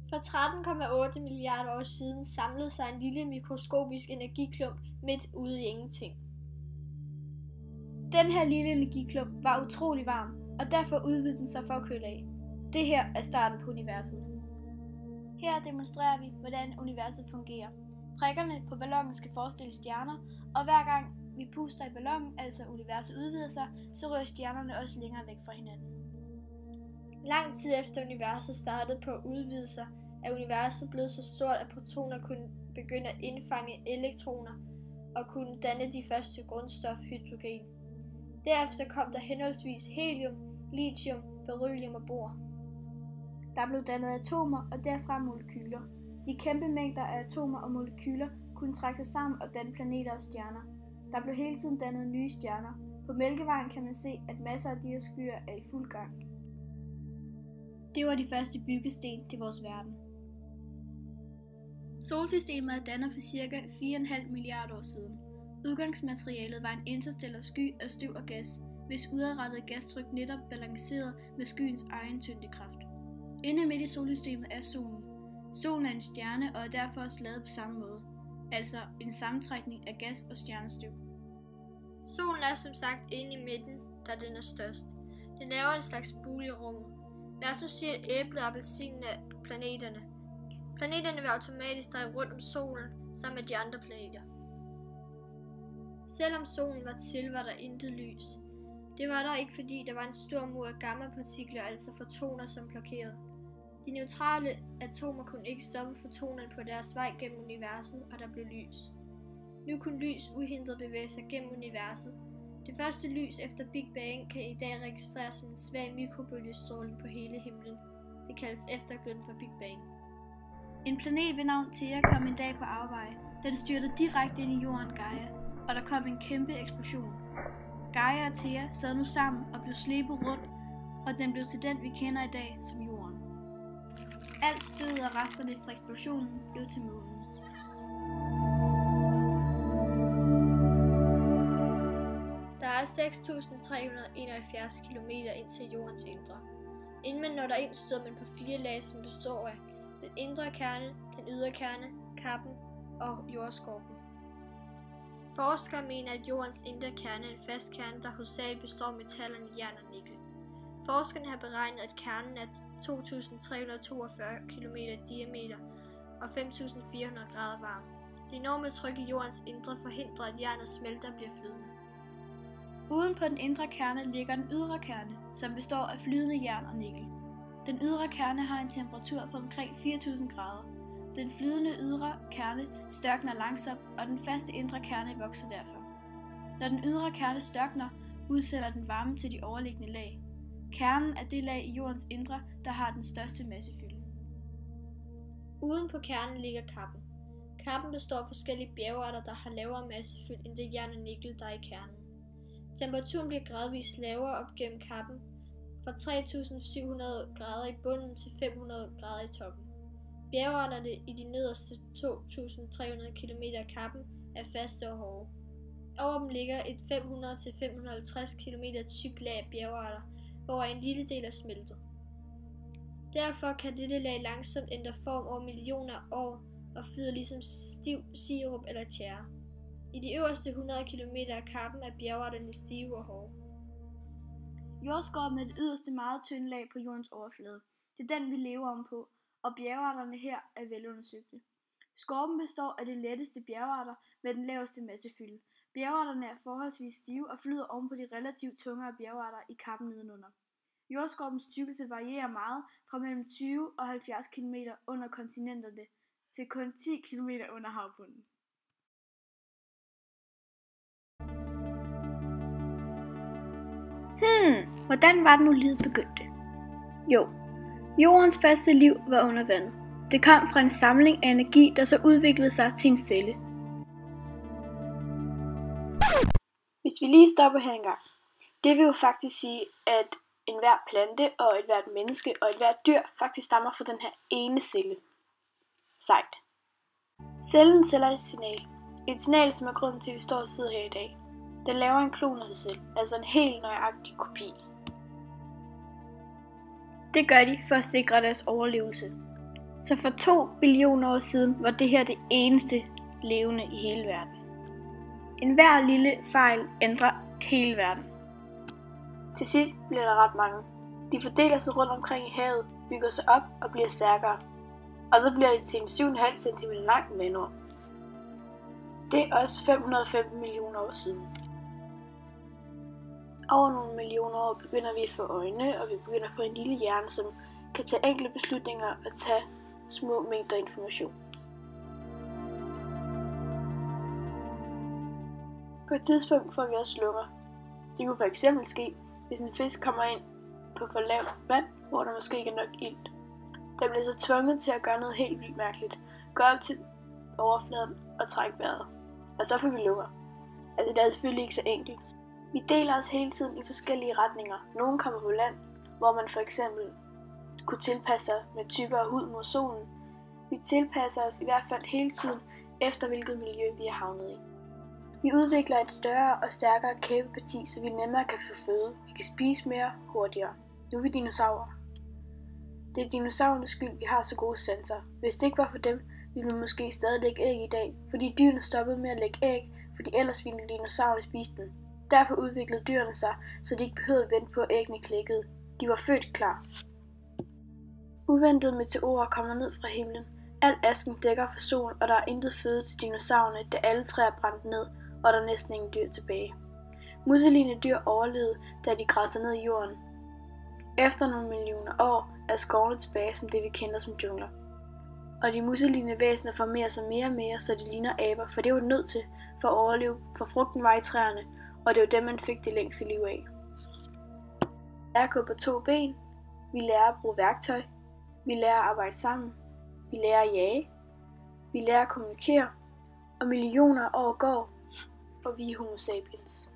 For 13,8 milliarder år siden samlede sig en lille mikroskopisk energiklump midt ude i ingenting. Den her lille energiklump var utrolig varm, og derfor udvidede den sig for at køle af. Det her er starten på universet. Her demonstrerer vi, hvordan universet fungerer. Prikkerne på ballonen skal forestille stjerner, og hver gang vi puster i ballonen, altså universet udvider sig, så rører stjernerne også længere væk fra hinanden. Lang tid efter universet startede på at udvide sig, er universet blevet så stort, at protoner kunne begynde at indfange elektroner og kunne danne de første grundstof hydrogen. Derefter kom der henholdsvis helium, lithium, beryllium og bor. Der blev dannet atomer og derfra molekyler. De kæmpe mængder af atomer og molekyler kunne trække sig sammen og danne planeter og stjerner. Der blev hele tiden dannet nye stjerner. På Mælkevejen kan man se, at masser af de her skyer er i fuld gang. Det var de første byggesten til vores verden. Solsystemet er dannet for ca. 4,5 milliarder år siden. Udgangsmaterialet var en interstellar sky af støv og gas, hvis udadrettede gastryk netop balancerede med skyens egen tyngdekraft. Inde midt i solsystemet er solen. Solen er en stjerne og er derfor også lavet på samme måde, altså en sammentrækning af gas og stjernestøv. Solen er som sagt inde i midten, da den er størst. Den laver en slags bule i rummet. Lad os nu sige, at æblet og appelsinen er planeterne. Planeterne vil automatisk dreje rundt om solen sammen med de andre planeter. Selvom solen var til, var der intet lys. Det var der ikke, fordi der var en stor mur af gammapartikler, altså fotoner, som blokerede. De neutrale atomer kunne ikke stoppe fotonerne på deres vej gennem universet, og der blev lys. Nu kunne lys uhindret bevæge sig gennem universet. Det første lys efter Big Bang kan i dag registreres som en svag mikrobølgestråling på hele himlen. Det kaldes eftergløden fra Big Bang. En planet ved navn Theia kom en dag på afveje, da det styrtede direkte ind i jorden Gaia, og der kom en kæmpe eksplosion. Gaia og Theia sad nu sammen og blev slebet rundt, og den blev til den, vi kender i dag som jorden. Alt stødet og resterne fra eksplosionen blev til månen. Der er 6.371 km ind til jordens indre. Inden man når derind, støder man på 4 lag, som består af den indre kerne, den ydre kerne, kappen og jordskorpen. Forskere mener, at jordens indre kerne er en fast kerne, der hovedsageligt består af metallerne jern og nikkel. Forskerne har beregnet, at kernen er 2.342 km i diameter og 5.400 grader varm. Det enorme tryk i jordens indre forhindrer, at jernet smelter og bliver flydende. Uden på den indre kerne ligger den ydre kerne, som består af flydende jern og nikkel. Den ydre kerne har en temperatur på omkring 4.000 grader. Den flydende ydre kerne størkner langsomt, og den faste indre kerne vokser derfor. Når den ydre kerne størkner, udsætter den varme til de overliggende lag. Kernen er det lag i jordens indre, der har den største massefylde. Uden på kernen ligger kappen. Kappen består af forskellige bjergarter, der har lavere massefylde end det jern og nikkel, der er i kernen. Temperaturen bliver gradvist lavere op gennem kappen, fra 3.700 grader i bunden til 500 grader i toppen. Bjergarterne i de nederste 2.300 km af kappen er faste og hårde. Over dem ligger et 500-550 km tykt lag af bjergarter, hvor en lille del er smeltet. Derfor kan dette lag langsomt ændre form over millioner af år og flyder ligesom stiv sirup eller tjære. I de øverste 100 km af kappen er bjergarterne stive og hårde. Jordskorpen er det yderste meget tynde lag på jordens overflade. Det er den, vi lever om på, og bjergarterne her er velundersøgte. Skorpen består af de letteste bjergarter med den laveste massefylde. Bjergarterne er forholdsvis stive og flyder oven på de relativt tungere bjergarter i kappen nedenunder. Jordskorpens tykkelse varierer meget fra mellem 20 og 70 km under kontinenterne til kun 10 km under havbunden. Hvordan var det nu livet begyndte? Jo, jordens første liv var under vandet. Det kom fra en samling af energi, der så udviklede sig til en celle. Hvis vi lige stopper her engang. Det vil jo faktisk sige, at enhver plante og ethvert menneske og ethvert dyr faktisk stammer fra den her ene celle. Sejt. Cellen sender et signal. Et signal, som er grunden til, at vi står og sidder her i dag. Den laver en klon af sig selv, altså en helt nøjagtig kopi. Det gør de for at sikre deres overlevelse. Så for 2 billioner år siden var det her det eneste levende i hele verden. En hver lille fejl ændrer hele verden. Til sidst bliver der ret mange. De fordeler sig rundt omkring i havet, bygger sig op og bliver stærkere. Og så bliver det til en 7,5 cm lang vandorm. Det er også 515 millioner år siden. Over nogle millioner år begynder vi at få øjne, og vi begynder at få en lille hjerne, som kan tage enkle beslutninger og tage små mængder information. På et tidspunkt får vi også lunger. Det kunne fx ske, hvis en fisk kommer ind på for lavt vand, hvor der måske ikke er nok ilt. Der bliver så tvunget til at gøre noget helt vildt mærkeligt. Gå op til overfladen og trække vejret. Og så får vi lunger. Altså det er selvfølgelig ikke så enkelt. Vi deler os hele tiden i forskellige retninger. Nogle kommer på land, hvor man for eksempel kunne tilpasse sig med tykkere hud mod solen. Vi tilpasser os i hvert fald hele tiden efter hvilket miljø vi er havnet i. Vi udvikler et større og stærkere kæbeparti, så vi nemmere kan få føde. Vi kan spise mere hurtigere. Nu er vi dinosaurer. Det er dinosaurernes skyld, vi har så gode sanser. Hvis det ikke var for dem, ville vi måske stadig lægge æg i dag, fordi dyrene stoppede med at lægge æg, fordi ellers ville dinosaurerne spise dem. Derfor udviklede dyrene sig, så de ikke behøvede at vente på at æggene klækkede. De var født klar. Uventede meteorer kommer ned fra himlen. Al asken dækker for solen, og der er intet føde til dinosaurerne, da alle træer brændte ned, og der er næsten ingen dyr tilbage. Musseline dyr overlevede, da de græsser ned i jorden. Efter nogle millioner år er skovene tilbage som det vi kender som jungler. Og de musseline væsener formerer sig mere og mere, så de ligner aber, for det var de nødt til for at overleve, for frugten var i træerne, og det var dem man fik det længste liv af. Vi lærer at gå på 2 ben, vi lærer at bruge værktøj, vi lærer at arbejde sammen, vi lærer at jage, vi lærer at kommunikere, og millioner af år går, og vi er Homo sapiens.